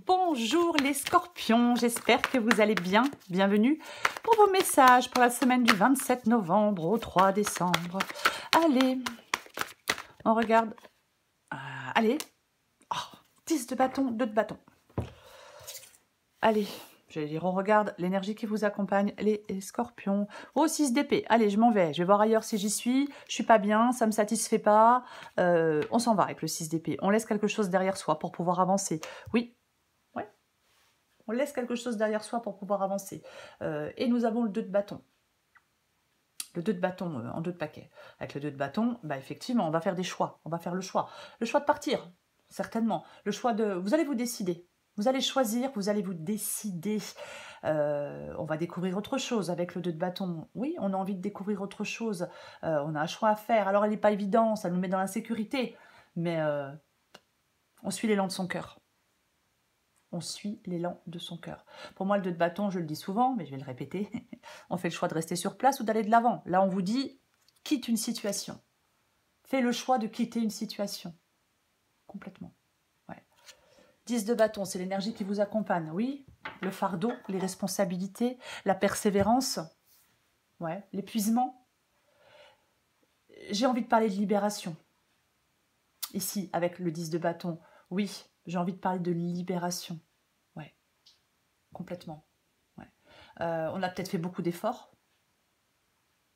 Bonjour les scorpions, j'espère que vous allez bien. Bienvenue pour vos messages pour la semaine du 27 novembre au 3 décembre. Allez, on regarde. Allez, 10 de bâton, 2 de bâton. Allez, j'allais dire, on regarde l'énergie qui vous accompagne, les scorpions. Oh, 6 d'épée. Allez, je m'en vais. Je vais voir ailleurs si j'y suis. Je suis pas bien, ça me satisfait pas. On s'en va avec le 6 d'épée. On laisse quelque chose derrière soi pour pouvoir avancer. Oui. Ouais. On laisse quelque chose derrière soi pour pouvoir avancer. Et nous avons le 2 de bâton. Le 2 de bâton en 2 de paquet. Avec le 2 de bâton, bah effectivement, on va faire des choix. On va faire le choix. Le choix de partir, certainement. Le choix de... Vous allez vous décider. Vous allez choisir, vous allez vous décider. On va découvrir autre chose avec le 2 de bâton. Oui, on a envie de découvrir autre chose. On a un choix à faire. Alors, elle n'est pas évidente, ça nous met dans l'insécurité. Mais on suit l'élan de son cœur. On suit l'élan de son cœur. Pour moi, le 2 de bâton, je le dis souvent, mais je vais le répéter. On fait le choix de rester sur place ou d'aller de l'avant. Là, on vous dit, quitte une situation. Fais le choix de quitter une situation. Complètement. 10 de bâton, c'est l'énergie qui vous accompagne. Oui, le fardeau, les responsabilités, la persévérance, l'épuisement. J'ai envie de parler de libération. Ici, avec le 10 de bâton, oui, j'ai envie de parler de libération. Ouais, complètement. Ouais. On a peut-être fait beaucoup d'efforts.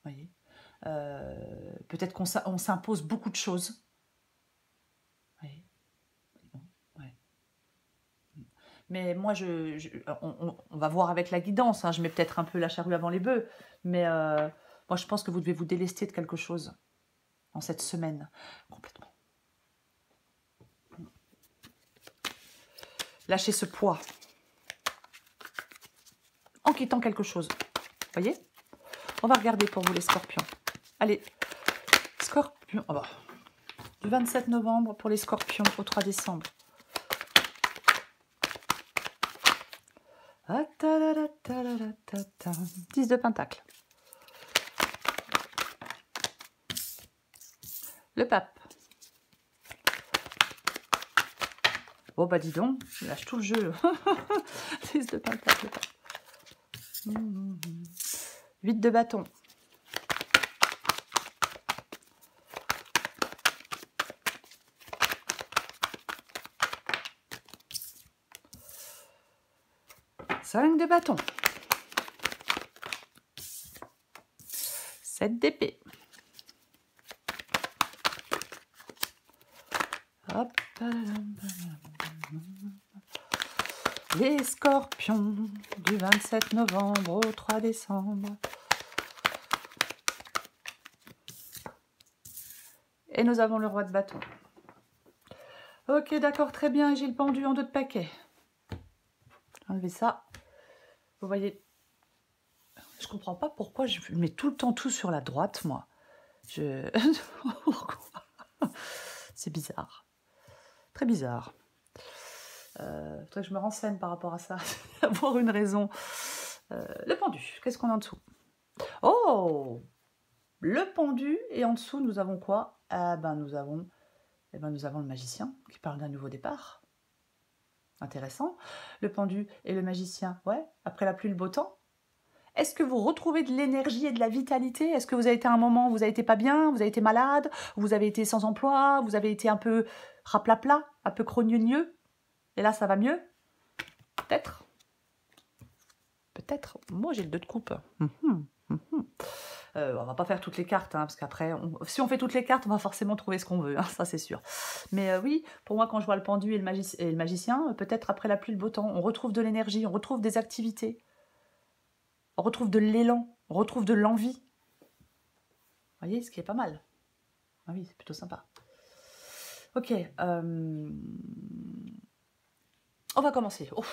Voyez. Peut-être qu'on s'impose beaucoup de choses. Voyez. Mais moi, on va voir avec la guidance. Hein, je mets peut-être un peu la charrue avant les bœufs. Mais moi, je pense que vous devez vous délester de quelque chose en cette semaine. Complètement. Lâchez ce poids. En quittant quelque chose. Vous voyez? On va regarder pour vous les scorpions. Allez, scorpions. Oh bah. Du 27 novembre pour les scorpions au 3 décembre. 10 de pentacle. Le pape. Oh bah dis donc, je lâche tout le jeu. 10 de pentacle. 8 de bâton. Cinq de bâton. 7 d'épée. Hop. Les scorpions du 27 novembre au 3 décembre. Et nous avons le roi de bâton. Ok, d'accord, très bien. J'ai le pendu en 2 de paquet. Enlevez ça. Vous voyez, je comprends pas pourquoi je mets tout le temps tout sur la droite, moi. Pourquoi? C'est bizarre. Très bizarre. Faudrait que je me renseigne par rapport à ça. Avoir une raison. Le pendu, qu'est-ce qu'on a en dessous? Oh! Le pendu, et en dessous, nous avons quoi? Nous avons le magicien qui parle d'un nouveau départ. Intéressant. Le pendu et le magicien, après la pluie, le beau temps. Est-ce que vous retrouvez de l'énergie et de la vitalité? Est-ce que vous avez été à un moment où vous avez été pas bien, vous avez été malade, vous avez été sans emploi, vous avez été un peu raplapla, un peu crogneux, et là ça va mieux? Peut-être. Peut-être. Moi j'ai le 2 de coupe. On va pas faire toutes les cartes, hein, parce qu'après, si on fait toutes les cartes, on va forcément trouver ce qu'on veut, hein, ça c'est sûr. Mais oui, pour moi, quand je vois le pendu et le magicien, peut-être après la pluie, le beau temps, on retrouve de l'énergie, on retrouve des activités, on retrouve de l'élan, on retrouve de l'envie. Vous voyez, ce qui est pas mal. Ah oui, c'est plutôt sympa. Ok, on va commencer. Oh,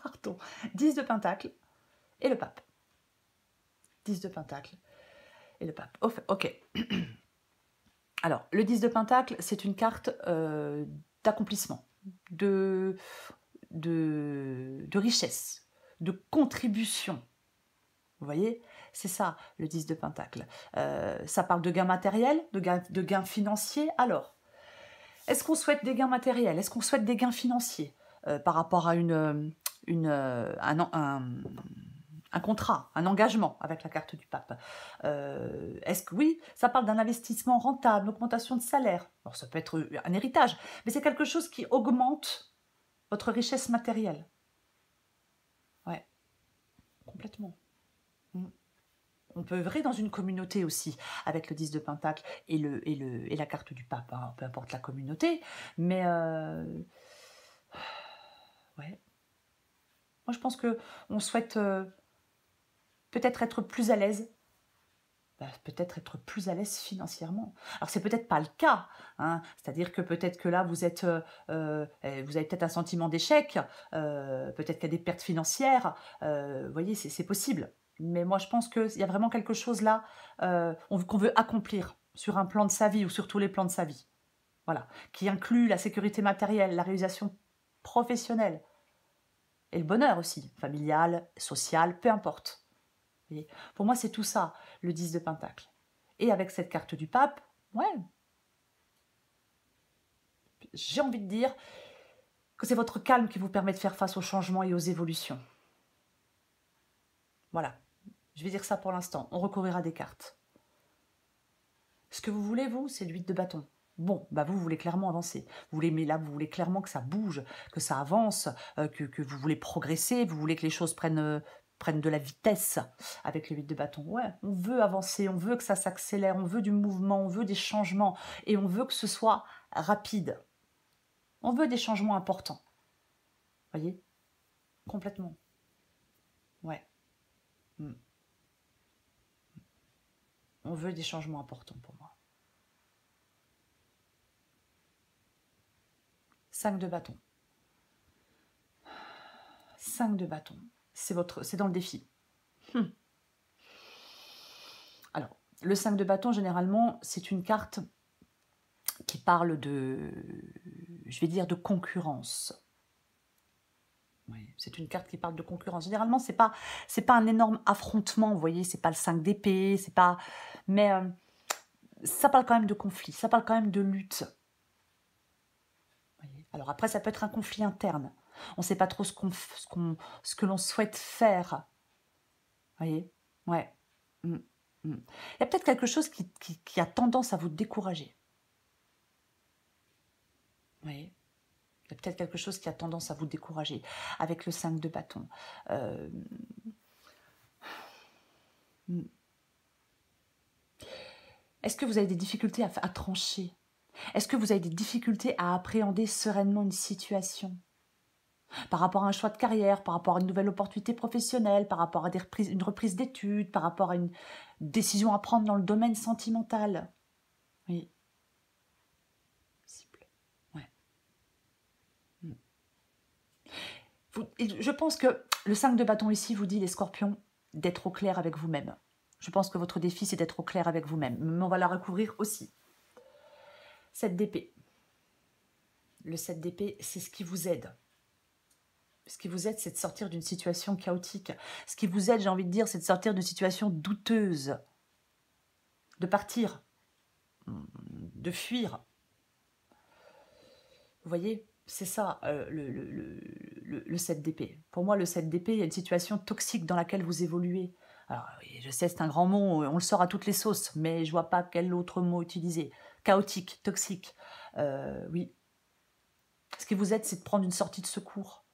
pardon. 10 de pentacle et le pape. 10 de pentacle et le pape. Ok. Alors, le 10 de pentacle, c'est une carte d'accomplissement, de richesse, de contribution. Vous voyez, c'est ça, le 10 de pentacle. Ça parle de gains matériels, de gains financiers. Alors, est-ce qu'on souhaite des gains matériels? Est-ce qu'on souhaite des gains financiers? par rapport à un contrat, un engagement avec la carte du pape. Est-ce que oui, ça parle d'un investissement rentable, augmentation de salaire. Alors, ça peut être un héritage, mais c'est quelque chose qui augmente votre richesse matérielle. Ouais, complètement. Mm. On peut œuvrer dans une communauté aussi, avec le 10 de Pentacle et la carte du pape, hein, peu importe la communauté, mais ouais. Moi, je pense qu'on souhaite peut-être être plus à l'aise, peut-être être plus à l'aise financièrement. Alors, c'est peut-être pas le cas, hein, c'est-à-dire que peut-être que là, vous avez peut-être un sentiment d'échec, peut-être qu'il y a des pertes financières, vous voyez, c'est possible. Mais moi, je pense qu'il y a vraiment quelque chose là qu'on veut accomplir sur un plan de sa vie ou sur tous les plans de sa vie. Voilà, qui inclut la sécurité matérielle, la réalisation professionnelle et le bonheur aussi, familial, social, peu importe. Vous voyez, pour moi, c'est tout ça, le 10 de Pentacle. Et avec cette carte du pape, ouais, j'ai envie de dire que c'est votre calme qui vous permet de faire face aux changements et aux évolutions. Voilà, je vais dire ça pour l'instant. On recouvrira des cartes. Ce que vous voulez, vous, c'est le 8 de bâton. Bon, bah vous voulez clairement avancer. Mais là, vous voulez clairement que ça bouge, que ça avance, que vous voulez progresser, vous voulez que les choses prennent de la vitesse avec le 8 de bâton. Ouais, on veut avancer, on veut que ça s'accélère, on veut du mouvement, on veut des changements et on veut que ce soit rapide. On veut des changements importants. Voyez? Complètement. Ouais. Mm. On veut des changements importants pour moi. 5 de bâton. 5 de bâton. C'est dans le défi. Alors, le 5 de bâton, généralement, c'est une carte qui parle je vais dire, de concurrence. Oui, c'est une carte qui parle de concurrence. Généralement, c'est pas un énorme affrontement, vous voyez, c'est pas le 5 d'épée, c'est pas... Mais ça parle quand même de conflit, ça parle quand même de lutte. Voyez. Alors après, ça peut être un conflit interne. On ne sait pas trop ce que l'on souhaite faire. Vous voyez? Ouais. Mm. Mm. Il y a peut-être quelque chose qui a tendance à vous décourager. Vous voyez? Il y a peut-être quelque chose qui a tendance à vous décourager avec le 5 de bâton. Est-ce que vous avez des difficultés à trancher? Est-ce que vous avez des difficultés à appréhender sereinement une situation? Par rapport à un choix de carrière, par rapport à une nouvelle opportunité professionnelle, par rapport à une reprise d'études, par rapport à une décision à prendre dans le domaine sentimental. Oui. Ouais. Je pense que le 5 de bâton ici vous dit, les scorpions, d'être au clair avec vous-même. Je pense que votre défi, c'est d'être au clair avec vous-même. Mais on va la recouvrir aussi. 7 d'épée. Le 7 d'épée, c'est ce qui vous aide. Ce qui vous aide, c'est de sortir d'une situation chaotique. Ce qui vous aide, j'ai envie de dire, c'est de sortir d'une situation douteuse. De partir. De fuir. Vous voyez, c'est ça le 7 d'épée. Pour moi, le 7 d'épée, il y a une situation toxique dans laquelle vous évoluez. Alors, je sais, c'est un grand mot, on le sort à toutes les sauces, mais je vois pas quel autre mot utiliser. Chaotique, toxique. Oui. Ce qui vous aide, c'est de prendre une sortie de secours.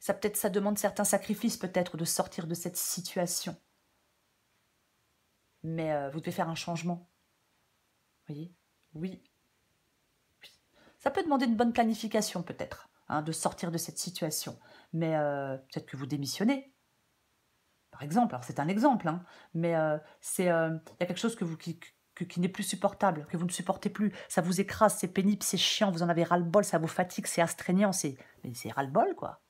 Ça demande certains sacrifices, peut-être, de sortir de cette situation. Mais vous devez faire un changement. Vous voyez? Oui. Ça peut demander une bonne planification, peut-être, hein, de sortir de cette situation. Mais peut-être que vous démissionnez. Par exemple, alors c'est un exemple, hein, mais il y a quelque chose qui n'est plus supportable, que vous ne supportez plus. Ça vous écrase, c'est pénible, c'est chiant, vous en avez ras-le-bol, ça vous fatigue, c'est astreignant, mais c'est ras-le-bol, quoi.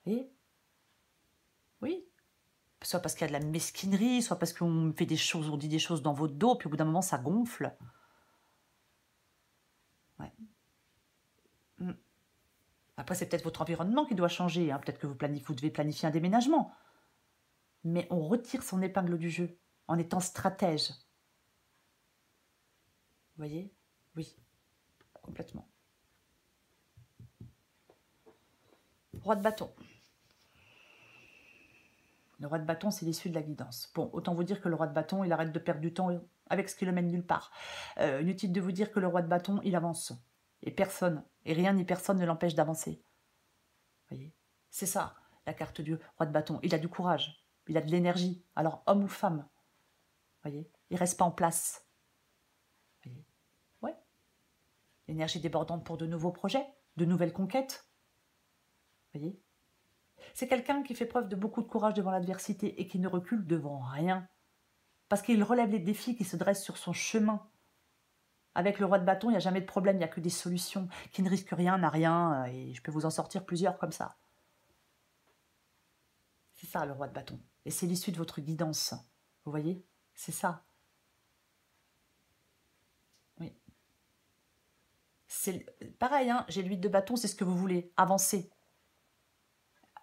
Vous voyez? Oui. Soit parce qu'il y a de la mesquinerie, soit parce qu'on fait des choses, on dit des choses dans votre dos, puis au bout d'un moment, ça gonfle. Ouais. Après, c'est peut-être votre environnement qui doit changer. Hein. Peut-être que vous devez planifier un déménagement. Mais on retire son épingle du jeu en étant stratège. Vous voyez? Oui, complètement. Roi de bâton. Le roi de bâton, c'est l'issue de la guidance. Bon, autant vous dire que le roi de bâton, il arrête de perdre du temps avec ce qui le mène nulle part. Inutile de vous dire que le roi de bâton, il avance. Et personne, et rien ni personne ne l'empêche d'avancer. Vous voyez? C'est ça, la carte du roi de bâton. Il a du courage, il a de l'énergie. Alors, homme ou femme, vous voyez? Il ne reste pas en place. Vous voyez? Ouais. L'énergie débordante pour de nouveaux projets, de nouvelles conquêtes. Vous voyez? C'est quelqu'un qui fait preuve de beaucoup de courage devant l'adversité et qui ne recule devant rien. Parce qu'il relève les défis qui se dressent sur son chemin. Avec le roi de bâton, il n'y a jamais de problème, il n'y a que des solutions. Qui ne risque rien, n'a rien, et je peux vous en sortir plusieurs comme ça. C'est ça le roi de bâton. Et c'est l'issue de votre guidance. Vous voyez? C'est ça. Oui. C'est pareil, hein, j'ai l'huile de bâton, c'est ce que vous voulez. Avancer.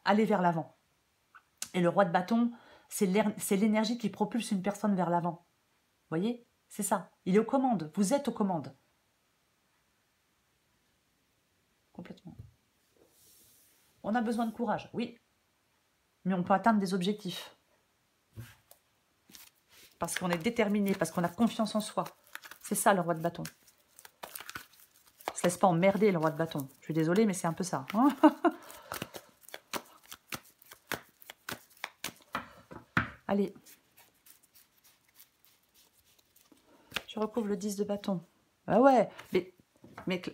Aller vers l'avant. Et le roi de bâton, c'est l'énergie qui propulse une personne vers l'avant. Vous voyez? C'est ça. Il est aux commandes. Vous êtes aux commandes. Complètement. On a besoin de courage, oui. Mais on peut atteindre des objectifs. Parce qu'on est déterminé, parce qu'on a confiance en soi. C'est ça le roi de bâton. On ne se laisse pas emmerder le roi de bâton. Je suis désolée, mais c'est un peu ça. Hein. Allez. Je recouvre le 10 de bâton. Ah ouais, mais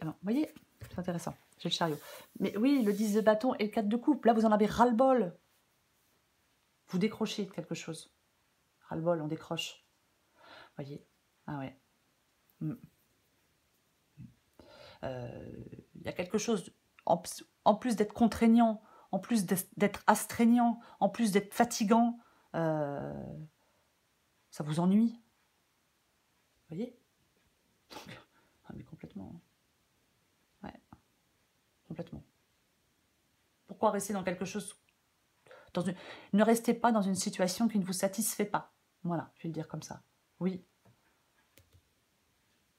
vous voyez, c'est intéressant. J'ai le chariot. Mais oui, le 10 de bâton et le 4 de coupe. Là, vous en avez ras-le-bol. Vous décrochez de quelque chose. Ras-le-bol, on décroche. Vous voyez? Ah ouais. Il y a quelque chose, en plus d'être contraignant, en plus d'être astreignant, en plus d'être fatigant, ça vous ennuie. Vous voyez? Donc, ah mais complètement. Ouais, complètement. Pourquoi rester dans quelque chose... Ne restez pas dans une situation qui ne vous satisfait pas. Voilà, je vais le dire comme ça. Oui.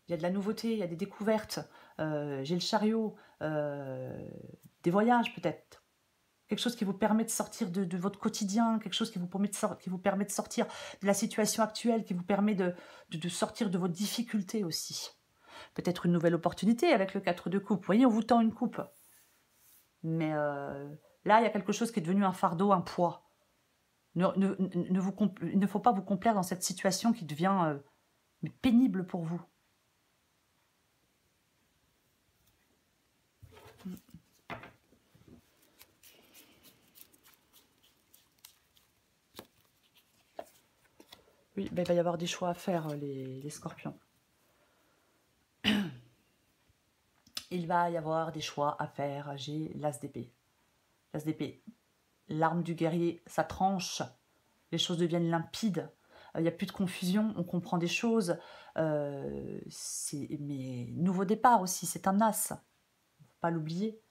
Il y a de la nouveauté, il y a des découvertes. J'ai le chariot, des voyages peut-être. Quelque chose qui vous permet de sortir de votre quotidien, quelque chose qui vous permet de sortir de la situation actuelle, qui vous permet de sortir de vos difficultés aussi. Peut-être une nouvelle opportunité avec le 4 de coupe. Vous voyez, on vous tend une coupe. Mais là, il y a quelque chose qui est devenu un fardeau, un poids. Il ne faut pas vous complaire dans cette situation qui devient pénible pour vous. Oui, ben, il va y avoir des choix à faire, les scorpions. Il va y avoir des choix à faire. J'ai l'as d'épée. L'as d'épée. L'arme du guerrier, ça tranche. Les choses deviennent limpides. Il n'y a plus de confusion. On comprend des choses. Mais nouveau départ aussi. C'est un as. Il ne faut pas l'oublier.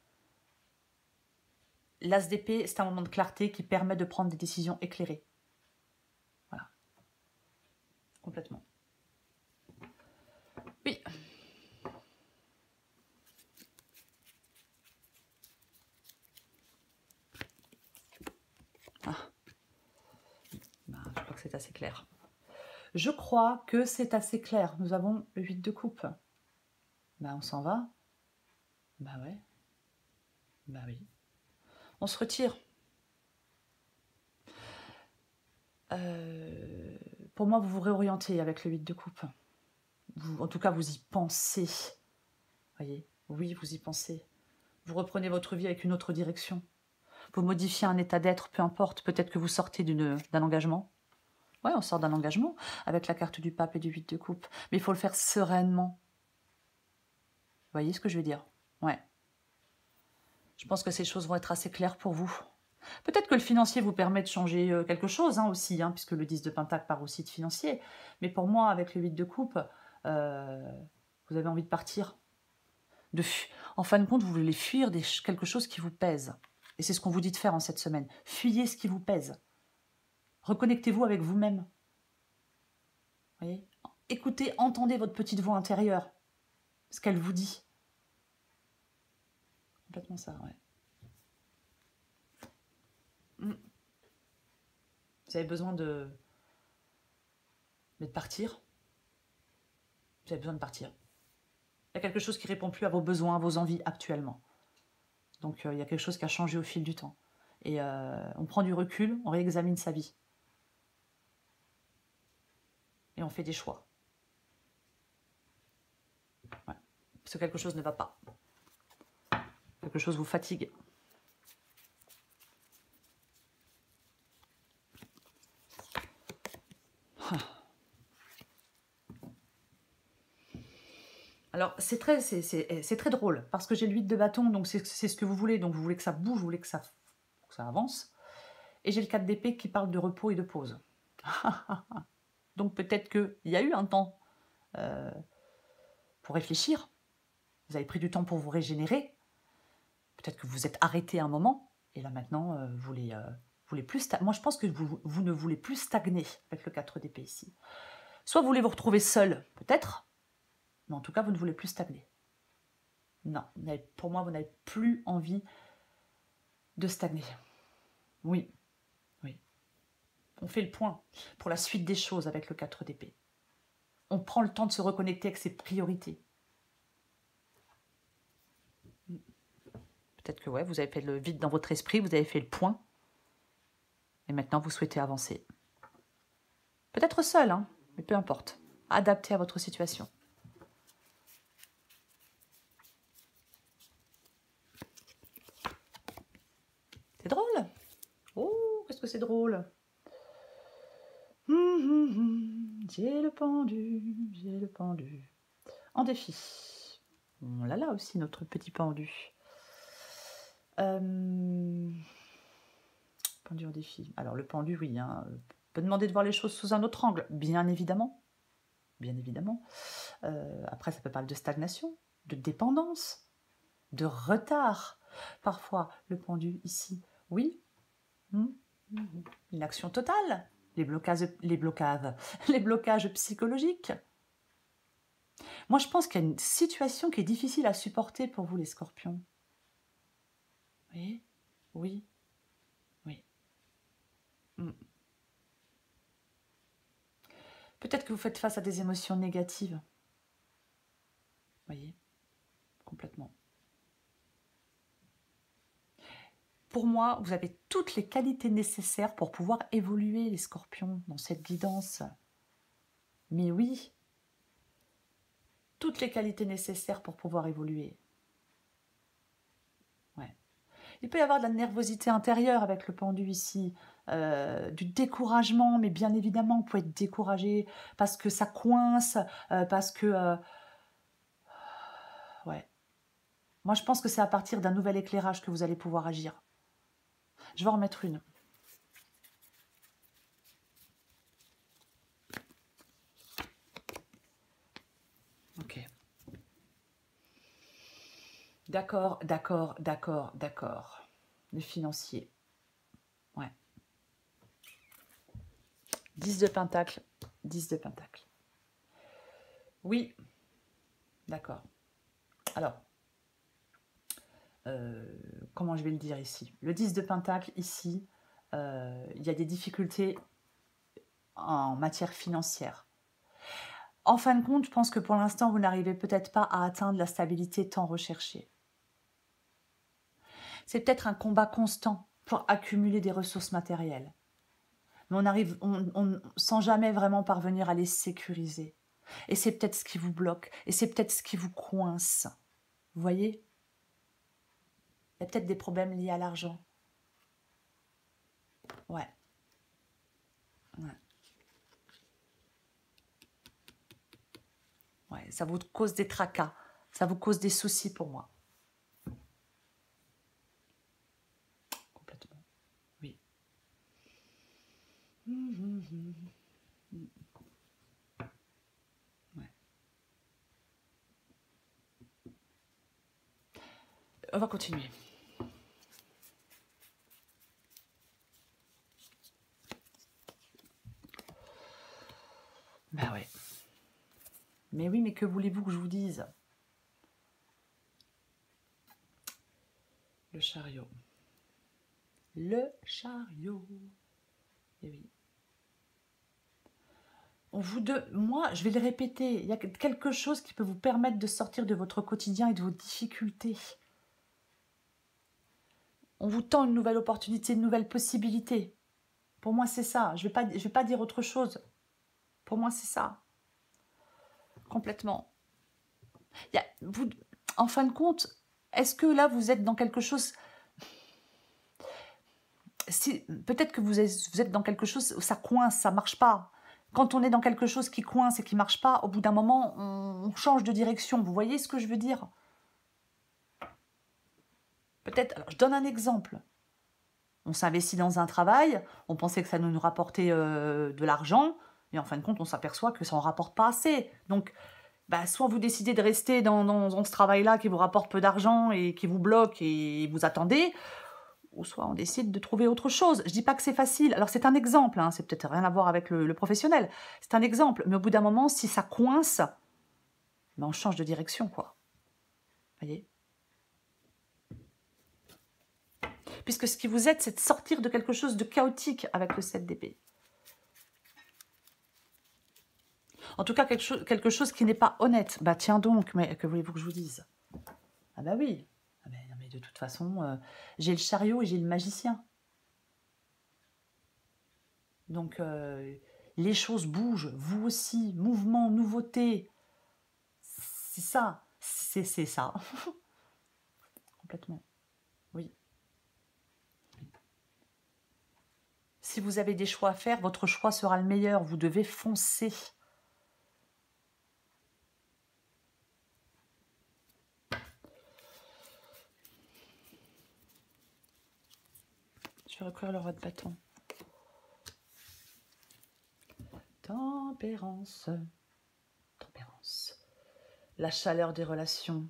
L'as d'épée, c'est un moment de clarté qui permet de prendre des décisions éclairées. Voilà. Complètement. Oui. Ah. Ben, je crois que c'est assez clair. Je crois que c'est assez clair. Nous avons le 8 de coupe. Ben, on s'en va. Ben ouais. Ben oui. On se retire. Pour moi, vous vous réorientez avec le 8 de coupe. En tout cas, vous y pensez. Voyez? Oui, vous y pensez. Vous reprenez votre vie avec une autre direction. Vous modifiez un état d'être, peu importe. Peut-être que vous sortez d'un engagement. Ouais, on sort d'un engagement avec la carte du pape et du 8 de coupe. Mais il faut le faire sereinement. Vous voyez ce que je veux dire? Ouais. Je pense que ces choses vont être assez claires pour vous. Peut-être que le financier vous permet de changer quelque chose aussi, hein, puisque le 10 de Pentacle part aussi de financier. Mais pour moi, avec le 8 de coupe, vous avez envie de partir. En fin de compte, vous voulez fuir quelque chose qui vous pèse. Et c'est ce qu'on vous dit de faire en cette semaine. Fuyez ce qui vous pèse. Reconnectez-vous avec vous-même. Voyez ? Écoutez, entendez votre petite voix intérieure. Ce qu'elle vous dit. Complètement ça, ouais. Vous avez besoin de partir. Vous avez besoin de partir. Il y a quelque chose qui ne répond plus à vos besoins, à vos envies actuellement. Donc, il y a quelque chose qui a changé au fil du temps. Et on prend du recul, on réexamine sa vie. Et on fait des choix. Ouais. Parce que quelque chose ne va pas. Quelque chose vous fatigue. Alors, c'est très drôle, parce que j'ai le 8 de bâton, donc c'est ce que vous voulez. Donc, vous voulez que ça bouge, vous voulez que ça avance. Et j'ai le 4 d'épée qui parle de repos et de pause. Donc, peut-être qu'il y a eu un temps pour réfléchir. Vous avez pris du temps pour vous régénérer. Peut-être que vous vous êtes arrêté un moment. Et là, maintenant, vous voulez plus... Moi, je pense que vous ne voulez plus stagner avec le 4 d'épée ici. Soit vous voulez vous retrouver seul, peut-être. Mais en tout cas, vous ne voulez plus stagner. Non, pour moi, vous n'avez plus envie de stagner. Oui, oui. On fait le point pour la suite des choses avec le 4 d'épée. On prend le temps de se reconnecter avec ses priorités. Peut-être que ouais, vous avez fait le vide dans votre esprit, vous avez fait le point. Et maintenant, vous souhaitez avancer. Peut-être seul, hein, mais peu importe. Adapté à votre situation. C'est drôle. Oh, qu'est-ce que c'est drôle. J'ai le pendu, j'ai le pendu. En défi. On l'a là aussi, notre petit pendu. Pendu en défi. Alors, le pendu, oui, hein, peut demander de voir les choses sous un autre angle, bien évidemment. Bien évidemment. Après, ça peut parler de stagnation, de dépendance, de retard. Parfois, le pendu ici, oui. Une action totale. Les blocages psychologiques. Moi, je pense qu'il y a une situation qui est difficile à supporter pour vous, les scorpions. Oui, oui, oui. Peut-être que vous faites face à des émotions négatives. Voyez, complètement. Pour moi, vous avez toutes les qualités nécessaires pour pouvoir évoluer, les scorpions, dans cette guidance. Mais oui, toutes les qualités nécessaires pour pouvoir évoluer. Ouais. Il peut y avoir de la nervosité intérieure avec le pendu ici, du découragement, mais bien évidemment, vous pouvez être découragé parce que ça coince, parce que... ouais. Moi, je pense que c'est à partir d'un nouvel éclairage que vous allez pouvoir agir. Je vais en remettre une. Ok. D'accord, d'accord, d'accord, d'accord. Le financier. Ouais. 10 de pentacle, 10 de pentacle. Oui. D'accord. Alors, comment je vais le dire ici? Le 10 de pentacle, ici, il y a des difficultés en matière financière. En fin de compte, je pense que pour l'instant, vous n'arrivez peut-être pas à atteindre la stabilité tant recherchée. C'est peut-être un combat constant pour accumuler des ressources matérielles. Mais on sans jamais vraiment parvenir à les sécuriser. Et c'est peut-être ce qui vous bloque, et c'est peut-être ce qui vous coince. Vous voyez? Il y a peut-être des problèmes liés à l'argent. Ouais. Ouais. Ouais, ça vous cause des tracas, ça vous cause des soucis pour moi. Complètement. Oui. Ouais. On va continuer. Ben ouais. Mais oui, mais que voulez-vous que je vous dise? Le chariot. Le chariot. Et oui. Moi, je vais le répéter, il y a quelque chose qui peut vous permettre de sortir de votre quotidien et de vos difficultés. On vous tend une nouvelle opportunité, une nouvelle possibilité. Pour moi, c'est ça. Je vais pas dire autre chose. Pour moi, c'est ça. Complètement. En fin de compte, est-ce que là, vous êtes dans quelque chose... Peut-être que vous êtes dans quelque chose où ça coince, ça ne marche pas. Quand on est dans quelque chose qui coince et qui ne marche pas, au bout d'un moment, on change de direction. Vous voyez ce que je veux dire? Peut-être, alors je donne un exemple. On s'investit dans un travail, on pensait que ça nous rapportait de l'argent, et en fin de compte, on s'aperçoit que ça n'en rapporte pas assez. Donc, soit vous décidez de rester dans ce travail-là qui vous rapporte peu d'argent et qui vous bloque et vous attendez, ou soit on décide de trouver autre chose. Je ne dis pas que c'est facile. Alors, c'est un exemple, hein, c'est peut-être rien à voir avec le professionnel. C'est un exemple, mais au bout d'un moment, si ça coince, on change de direction, quoi. Vous voyez? Puisque ce qui vous aide, c'est de sortir de quelque chose de chaotique avec le 7 d'épée. En tout cas, quelque chose qui n'est pas honnête. Bah tiens donc, mais que voulez-vous que je vous dise? Ah bah oui. Ah mais de toute façon, j'ai le chariot et j'ai le magicien. Donc, les choses bougent, vous aussi. Mouvement, nouveauté. C'est ça. C'est ça. Complètement. Oui. Si vous avez des choix à faire, votre choix sera le meilleur. Vous devez foncer. Je vais recouvrir le roi de bâton. Tempérance. Tempérance. La chaleur des relations.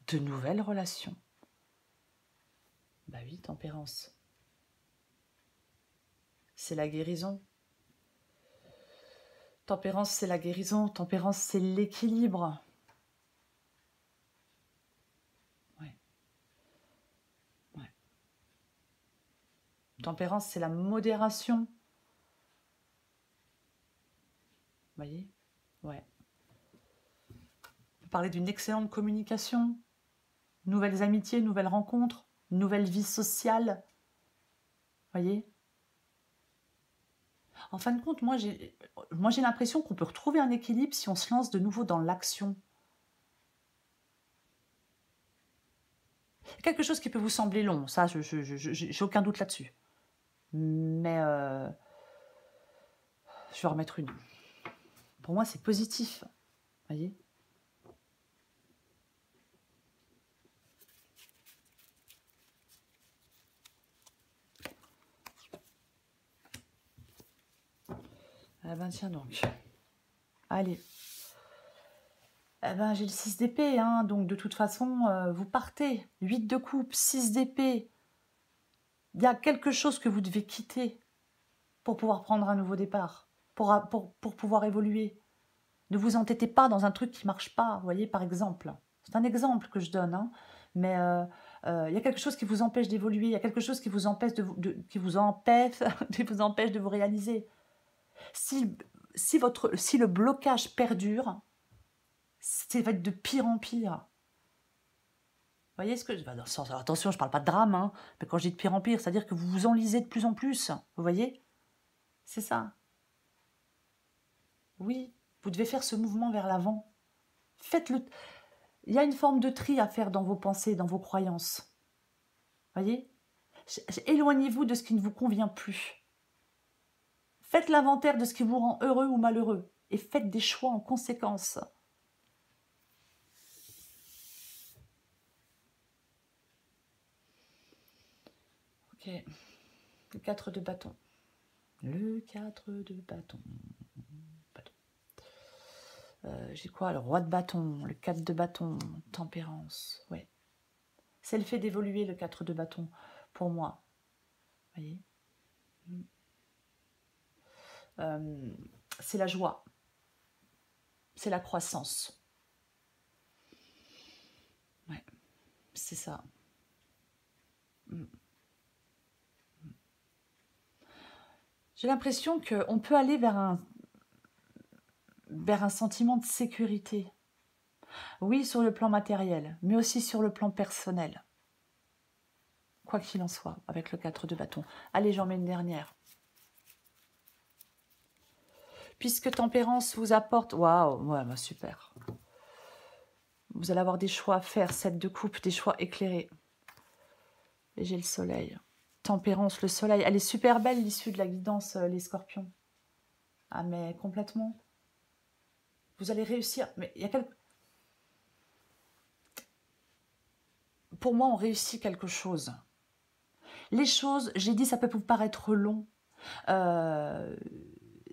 De nouvelles relations. Bah oui, tempérance. C'est la guérison. Tempérance, c'est la guérison. Tempérance, c'est l'équilibre. Ouais. Ouais. Tempérance, c'est la modération. Vous voyez? Ouais. On peut parler d'une excellente communication. Nouvelles amitiés, nouvelles rencontres, nouvelle vie sociale. Vous voyez? En fin de compte, moi j'ai l'impression qu'on peut retrouver un équilibre si on se lance de nouveau dans l'action. Quelque chose qui peut vous sembler long, ça, j'ai aucun doute là-dessus. Mais je vais en remettre une. Pour moi, c'est positif. Vous voyez? Eh ben, tiens donc. Allez. Eh ben, j'ai le 6 d'épée, hein, donc de toute façon, vous partez. 8 de coupe, 6 d'épée. Il y a quelque chose que vous devez quitter pour pouvoir prendre un nouveau départ, pour pouvoir évoluer. Ne vous entêtez pas dans un truc qui ne marche pas, vous voyez, par exemple. C'est un exemple que je donne, hein, mais il y a quelque chose qui vous empêche d'évoluer, il y a quelque chose qui vous empêche qui vous empêche de vous réaliser. Si le blocage perdure, ça va être de pire en pire. Vous voyez ce que je... Attention, je ne parle pas de drame, hein, mais quand je dis de pire en pire, c'est-à-dire que vous vous enlisez de plus en plus. Vous voyez? C'est ça. Oui, vous devez faire ce mouvement vers l'avant. Faites-le. Il y a une forme de tri à faire dans vos pensées, dans vos croyances. Vous voyez? Éloignez-vous de ce qui ne vous convient plus. Faites l'inventaire de ce qui vous rend heureux ou malheureux et faites des choix en conséquence. Ok. Le 4 de bâton. Le 4 de bâton. J'ai quoi? Le roi de bâton, le 4 de bâton, tempérance. Ouais. C'est le fait d'évoluer, le 4 de bâton, pour moi. Vous voyez? C'est la joie. C'est la croissance. Ouais, c'est ça. J'ai l'impression qu'on peut aller vers vers un sentiment de sécurité. Oui, sur le plan matériel, mais aussi sur le plan personnel. Quoi qu'il en soit, avec le 4 de bâton. Allez, j'en mets une dernière. Puisque tempérance vous apporte... Waouh, ouais, bah super. Vous allez avoir des choix à faire, 7 de coupe, des choix éclairés. Et j'ai le soleil. Tempérance, le soleil. Elle est super belle, l'issue de la guidance, les scorpions. Ah, mais complètement. Vous allez réussir. Mais il y a quelque... Pour moi, on réussit quelque chose. Les choses, j'ai dit, ça peut vous paraître long.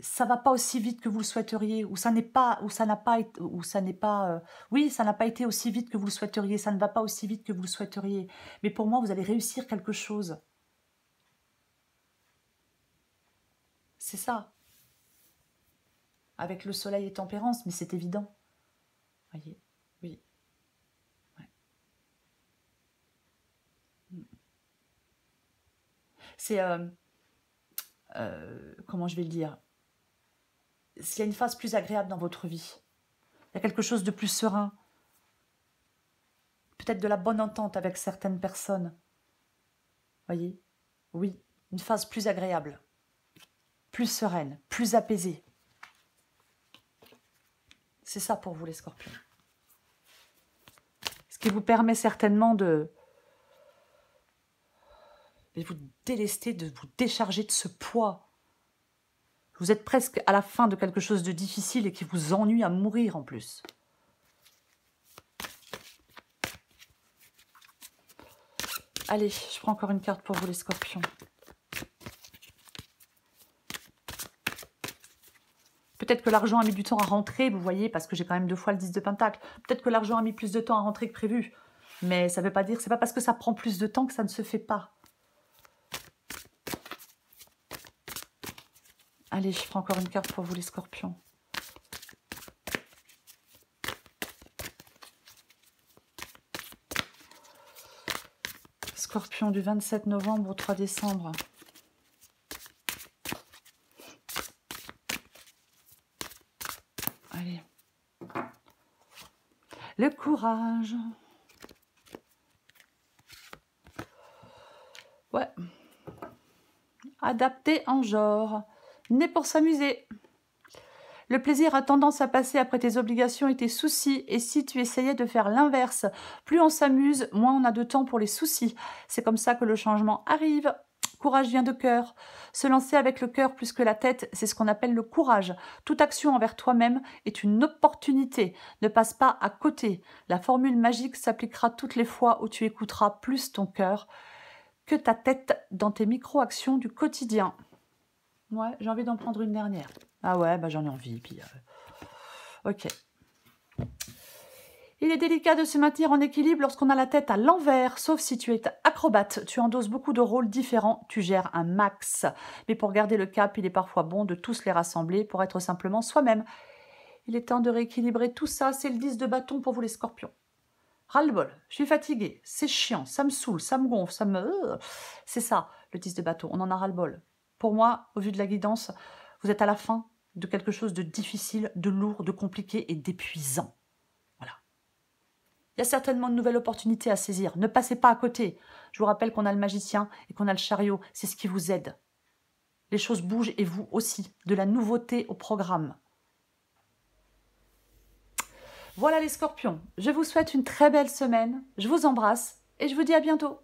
Ça va pas aussi vite que vous le souhaiteriez, ou ça n'est pas, ou ça n'a pas, ou ça n'est pas. Oui, ça n'a pas été aussi vite que vous le souhaiteriez. Ça ne va pas aussi vite que vous le souhaiteriez. Mais pour moi, vous allez réussir quelque chose. C'est ça. Avec le soleil et tempérance, mais c'est évident. Voyez, oui. Ouais. C'est comment je vais le dire, s'il y a une phase plus agréable dans votre vie, il y a quelque chose de plus serein, peut-être de la bonne entente avec certaines personnes, voyez, oui, une phase plus agréable, plus sereine, plus apaisée. C'est ça pour vous les scorpions. Ce qui vous permet certainement de vous délester, de vous décharger de ce poids. Vous êtes presque à la fin de quelque chose de difficile et qui vous ennuie à mourir en plus. Allez, je prends encore une carte pour vous les scorpions. Peut-être que l'argent a mis du temps à rentrer, vous voyez, parce que j'ai quand même 2 fois le 10 de Pentacle. Peut-être que l'argent a mis plus de temps à rentrer que prévu. Mais ça ne veut pas dire, c'est pas parce que ça prend plus de temps que ça ne se fait pas. Allez, je prends encore une carte pour vous les scorpions. Scorpion du 27 novembre au 3 décembre. Allez. Le courage. Ouais. Adapté en genre. Né pour s'amuser. Le plaisir a tendance à passer après tes obligations et tes soucis. Et si tu essayais de faire l'inverse, plus on s'amuse, moins on a de temps pour les soucis. C'est comme ça que le changement arrive. Courage vient de cœur. Se lancer avec le cœur plus que la tête, c'est ce qu'on appelle le courage. Toute action envers toi-même est une opportunité. Ne passe pas à côté. La formule magique s'appliquera toutes les fois où tu écouteras plus ton cœur que ta tête dans tes micro-actions du quotidien. Ouais, j'ai envie d'en prendre une dernière. Ah ouais, bah j'en ai envie. Puis, ok. Il est délicat de se maintenir en équilibre lorsqu'on a la tête à l'envers, sauf si tu es acrobate. Tu endosses beaucoup de rôles différents, tu gères un max. Mais pour garder le cap, il est parfois bon de tous les rassembler pour être simplement soi-même. Il est temps de rééquilibrer tout ça. C'est le 10 de bâton pour vous les scorpions. Ras-le-bol, je suis fatiguée, c'est chiant, ça me saoule, ça me gonfle, ça me... C'est ça, le 10 de bâton, on en a ras-le-bol. Pour moi, au vu de la guidance, vous êtes à la fin de quelque chose de difficile, de lourd, de compliqué et d'épuisant. Voilà. Il y a certainement de nouvelles opportunités à saisir. Ne passez pas à côté. Je vous rappelle qu'on a le magicien et qu'on a le chariot. C'est ce qui vous aide. Les choses bougent et vous aussi. De la nouveauté au programme. Voilà les scorpions. Je vous souhaite une très belle semaine. Je vous embrasse et je vous dis à bientôt.